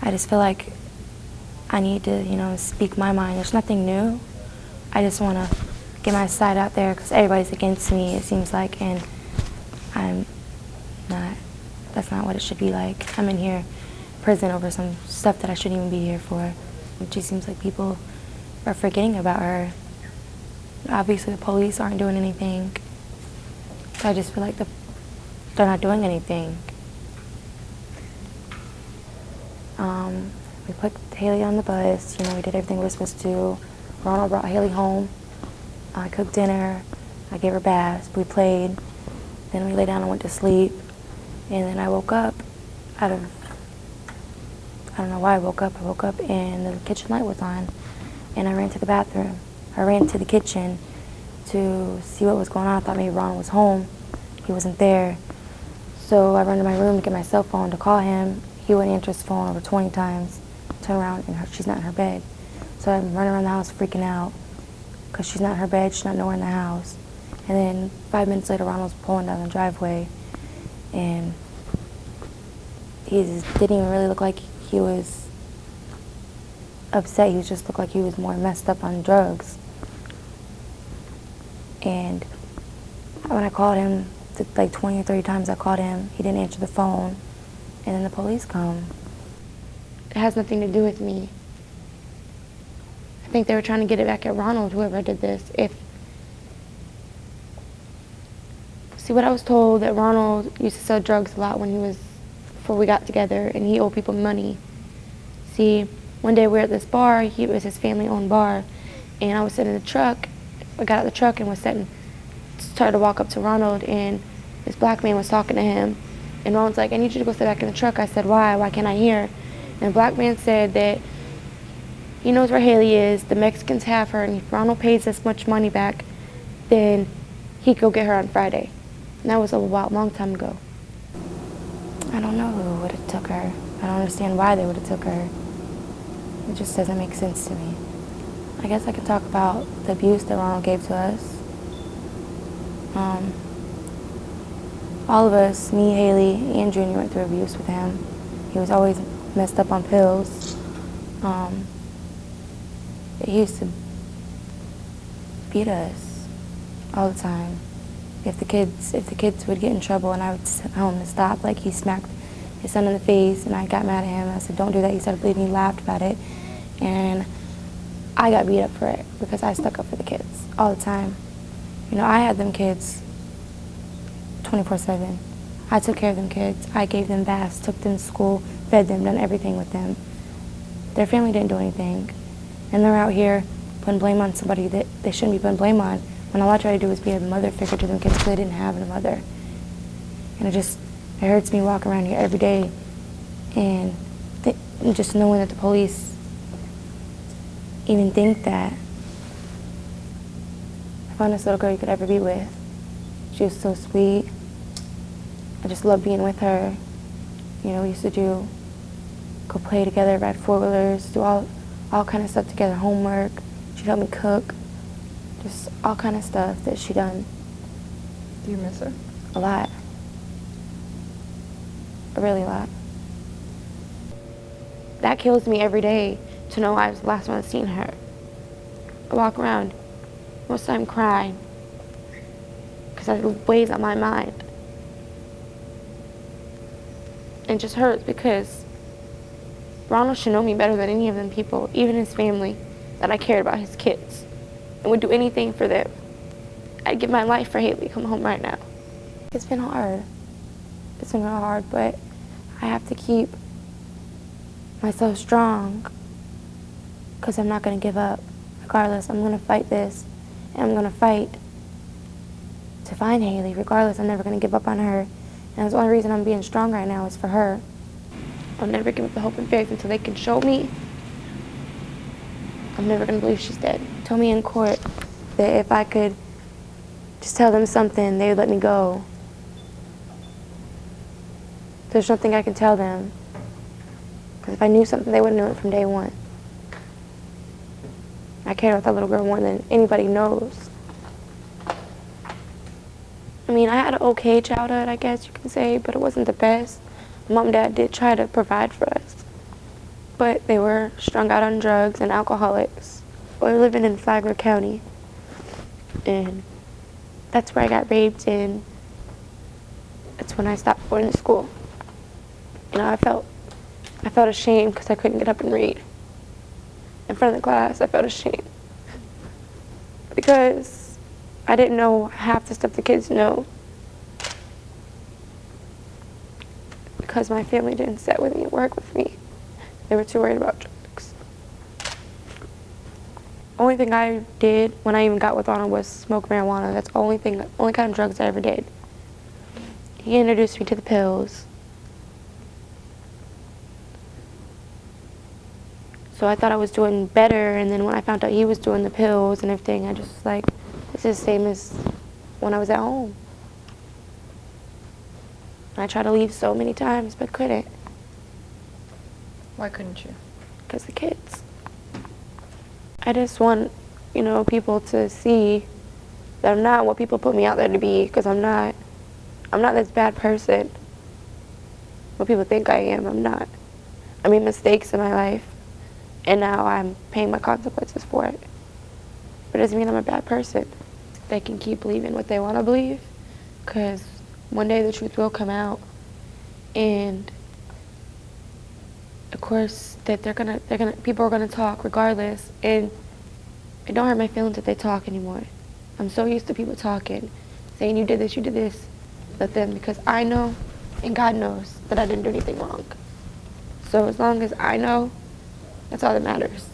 I just feel like I need to, speak my mind. There's nothing new. I just want to get my side out there because everybody's against me, it seems like, and I'm not. That's not what it should be like. I'm in here prison over some stuff that I shouldn't even be here for. It just seems like people are forgetting about her. Obviously, the police aren't doing anything. So I just feel like they're not doing anything. We put Haley on the bus. We did everything we were supposed to do. Ronald brought Haley home. I cooked dinner. I gave her baths. We played. Then we lay down and went to sleep. And then I woke up I don't know why I woke up. I woke up and the kitchen light was on. And I ran to the bathroom. I ran to the kitchen to see what was going on. I thought maybe Ronald was home. He wasn't there. So I ran to my room to get my cell phone to call him. He wouldn't answer his phone over 20 times. Turn around and she's not in her bed. So I'm running around the house freaking out because she's not in her bed, she's not nowhere in the house. And then 5 minutes later, Ronald's pulling down the driveway and he just didn't even really look like he was upset. He just looked like he was more messed up on drugs. And when I called him, like 20 or 30 times I called him, he didn't answer the phone. And then the police come. It has nothing to do with me. I think they were trying to get it back at Ronald, whoever did this. See, what I was told, that Ronald used to sell drugs a lot before we got together, and he owed people money. See, one day we were at this bar, it was his family-owned bar, and I was sitting in the truck. I got out of the truck and started to walk up to Ronald, and this black man was talking to him. And Ronald's like, I need you to go sit back in the truck. I said, why? Why can't I hear? And the black man said that he knows where Haley is, the Mexicans have her, and if Ronald pays this much money back, then he could go get her on Friday. And that was a long time ago. I don't know who would have took her. I don't understand why they would have took her. It just doesn't make sense to me. I guess I could talk about the abuse that Ronald gave to us. All of us, me, Haley, and Junior went through abuse with him. He was always messed up on pills. He used to beat us all the time. If the kids would get in trouble and I would tell him to stop, like he smacked his son in the face and I got mad at him. I said, don't do that. He started bleeding. He laughed about it. And I got beat up for it because I stuck up for the kids all the time. I had them kids 24/7. I took care of them kids. I gave them baths, took them to school, fed them, done everything with them. Their family didn't do anything. And they're out here putting blame on somebody that they shouldn't be putting blame on, when all I try to do is be a mother figure to them kids because they didn't have a mother. And it hurts me walking around here every day and just knowing that the police even think that. I found this little girl you could ever be with. She was so sweet. I just loved being with her. We used to go play together, ride four-wheelers, do all kind of stuff together, homework. She'd help me cook. Just all kind of stuff that she done. Do you miss her? A lot. Really a lot. That kills me every day to know I was the last one to seen her. I walk around most of the time crying because it weighs on my mind. It just hurts because Ronald should know me better than any of them people, even his family, that I cared about his kids and would do anything for them. I'd give my life for Haley to come home right now. It's been hard. It's been real hard, but I have to keep myself strong because I'm not going to give up. Regardless, I'm going to fight this, and I'm going to fight to find Haley. Regardless, I'm never going to give up on her. And that's the only reason I'm being strong right now is for her. I'll never give up the hope and faith until they can show me. I'm never going to believe she's dead. Told me in court that if I could just tell them something, they would let me go. There's nothing I can tell them. Because if I knew something, they would have known it from day one. I cared about that little girl more than anybody knows. I mean, I had an okay childhood, I guess you can say, but it wasn't the best. Mom and Dad did try to provide for us. but they were strung out on drugs and alcoholics. We were living in Flagler County, and that's where I got raped, and that's when I stopped going to school. You know, I felt ashamed because I couldn't get up and read. In front of the class, I felt ashamed because I didn't know half the stuff the kids know, because my family didn't sit with me and work with me. They were too worried about drugs. Only thing I did when I even got with Ronald was smoke marijuana. That's the only kind of drugs I ever did. He introduced me to the pills. So I thought I was doing better, and then when I found out he was doing the pills and everything, I just was like, this is the same as when I was at home. I tried to leave so many times, but couldn't. Why couldn't you? Because the kids. I just want, you know, people to see that I'm not what people put me out there to be, because I'm not this bad person. What people think I am, I'm not. I made mistakes in my life, and now I'm paying my consequences for it. But it doesn't mean I'm a bad person. They can keep believing what they want to believe, because one day the truth will come out, and of course that people are gonna talk regardless, and it don't hurt my feelings that they talk anymore. I'm so used to people talking, saying you did this, let them, because I know and God knows that I didn't do anything wrong. So as long as I know, that's all that matters.